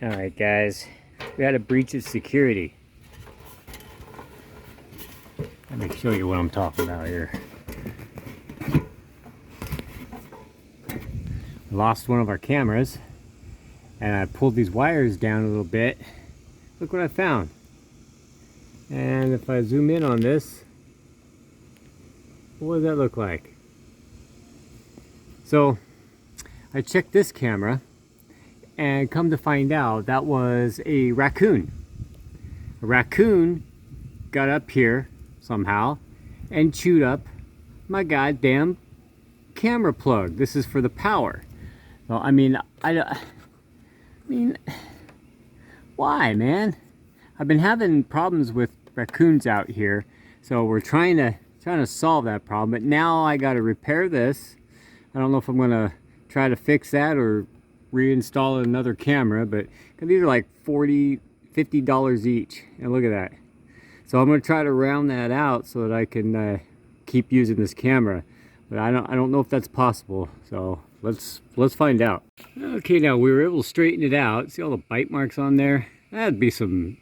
Alright guys, we had a breach of security. Let me show you what I'm talking about here. Lost one of our cameras and I pulled these wires down a little bit. Look what I found. And if I zoom in on this, what does that look like? So I checked this camera and come to find out that was a raccoon. A raccoon got up here somehow and chewed up my goddamn camera plug. This is for the power. Well, I mean, why, man? I've been having problems with raccoons out here, so we're trying to solve that problem. But now I got to repair this. I don't know if I'm gonna try to fix that or reinstall another camera, but these are like $40–50 each, and look at that. So I'm gonna try to round that out so that I can keep using this camera, but I don't know if that's possible. So let's find out. Okay, now we were able to straighten it out. See all the bite marks on there? That'd be some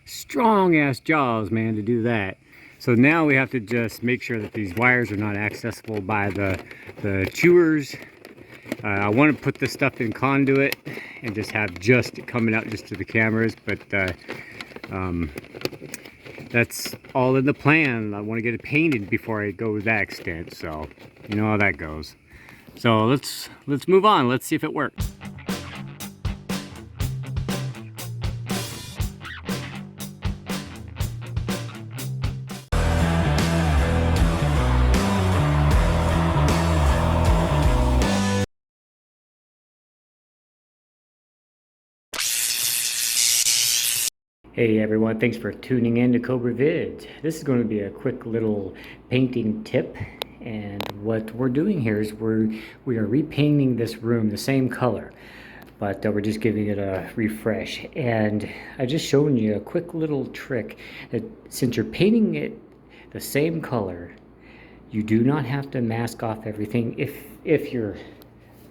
strong ass jaws, man, to do that. So now we have to just make sure that these wires are not accessible by the chewers. I want to put this stuff in conduit and just have just coming out just to the cameras, but that's all in the plan. I want to get it painted before I go to that extent, so you know how that goes. So let's move on. Let's see if it works. Hey everyone, thanks for tuning in to Cobra Vids. This is going to be a quick little painting tip, and what we're doing here is we are repainting this room the same color, but we're just giving it a refresh. And I just showed you a quick little trick that since you're painting it the same color, you do not have to mask off everything if you're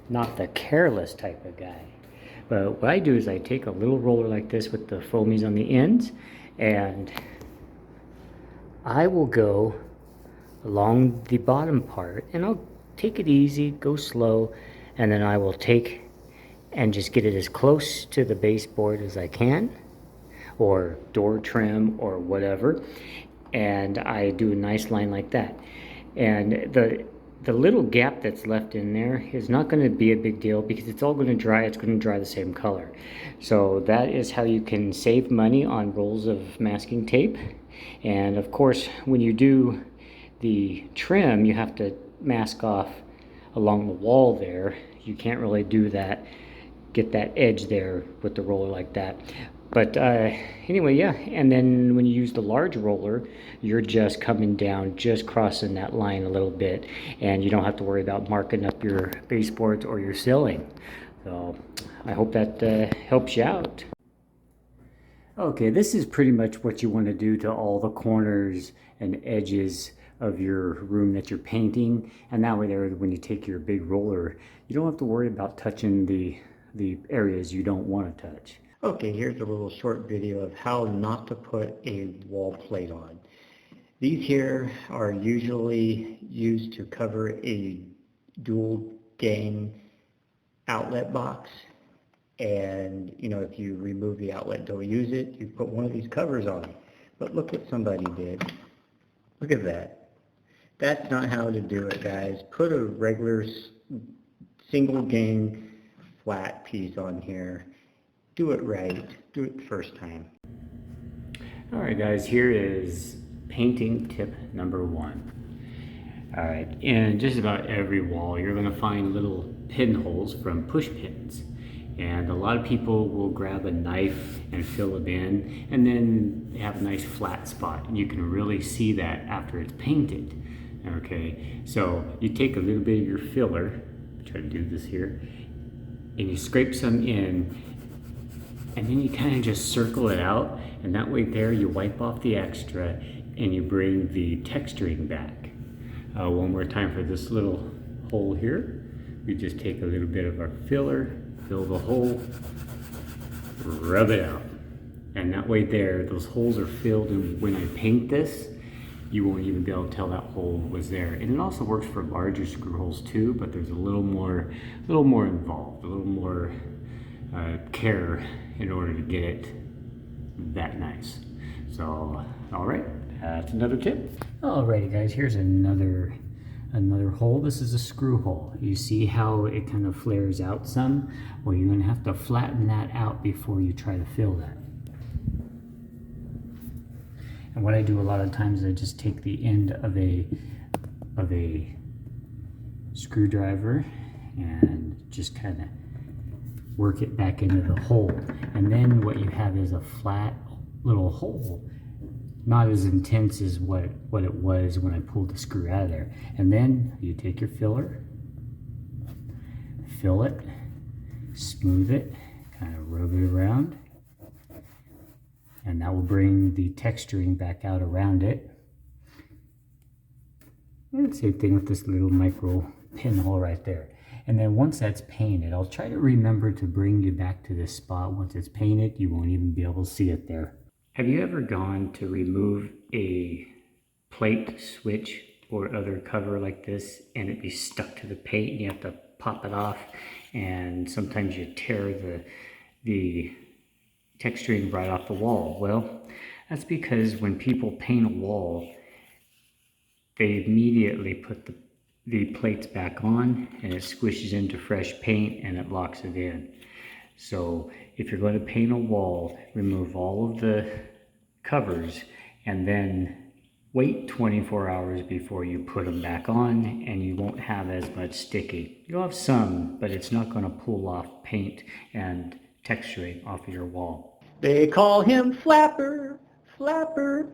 not the careless type of guy. But what I do is I take a little roller like this with the foamies on the ends, and I will go along the bottom part, and I'll take it easy, go slow, and then I will take and just get it as close to the baseboard as I can, or door trim or whatever, and I do a nice line like that. And the little gap that's left in there is not going to be a big deal because it's all going to dry. It's going to dry the same color. So that is how you can save money on rolls of masking tape. And of course, when you do the trim, you have to mask off along the wall there. You can't really do that, get that edge there with the roller like that. But anyway, yeah, and then when you use the large roller, you're just coming down, just crossing that line a little bit, and you don't have to worry about marking up your baseboards or your ceiling. So I hope that helps you out. Okay, this is pretty much what you want to do to all the corners and edges of your room that you're painting, and that way there, when you take your big roller, you don't have to worry about touching the areas you don't want to touch. Okay, here's a little short video of how not to put a wall plate on. These here are usually used to cover a dual gain outlet box. And, you know, if you remove the outlet, don't use it, you put one of these covers on. But look what somebody did. Look at that. That's not how to do it, guys. Put a regular single gain flat piece on here. Do it right. Do it the first time. Alright guys, here is painting tip number 1. Alright, in just about every wall you're going to find little pinholes from push pins. And a lot of people will grab a knife and fill them in, and then they have a nice flat spot. And you can really see that after it's painted. Okay, so you take a little bit of your filler, try to do this here, and you scrape some in, and then you kind of just circle it out, and that way there you wipe off the extra and you bring the texturing back. One more time for this little hole here. We just take a little bit of our filler, fill the hole, rub it out. And that way there, those holes are filled, and when I paint this, you won't even be able to tell that hole was there. And it also works for larger screw holes too, but there's a little more involved, a little more care in order to get it that nice. So, all right, that's another tip. Alrighty guys, here's another hole. This is a screw hole. You see how it kind of flares out some? Well, you're gonna have to flatten that out before you try to fill that. And what I do a lot of times, I just take the end of a screwdriver and just kind of work it back into the hole. And then what you have is a flat little hole, not as intense as what it was when I pulled the screw out of there. And then you take your filler, fill it, smooth it, kind of rub it around, and that will bring the texturing back out around it. And same thing with this little micro pinhole right there. And then once that's painted, I'll try to remember to bring you back to this spot. Once it's painted, you won't even be able to see it there. Have you ever gone to remove a plate, switch, or other cover like this, and it be stuck to the paint and you have to pop it off, and sometimes you tear the texturing right off the wall? Well, that's because when people paint a wall, they immediately put the plates back on, and it squishes into fresh paint and it locks it in. So if you're going to paint a wall, remove all of the covers and then wait 24 hours before you put them back on, and you won't have as much sticking. You'll have some, but it's not going to pull off paint and texturing off of your wall. They call him Flapper, Flapper,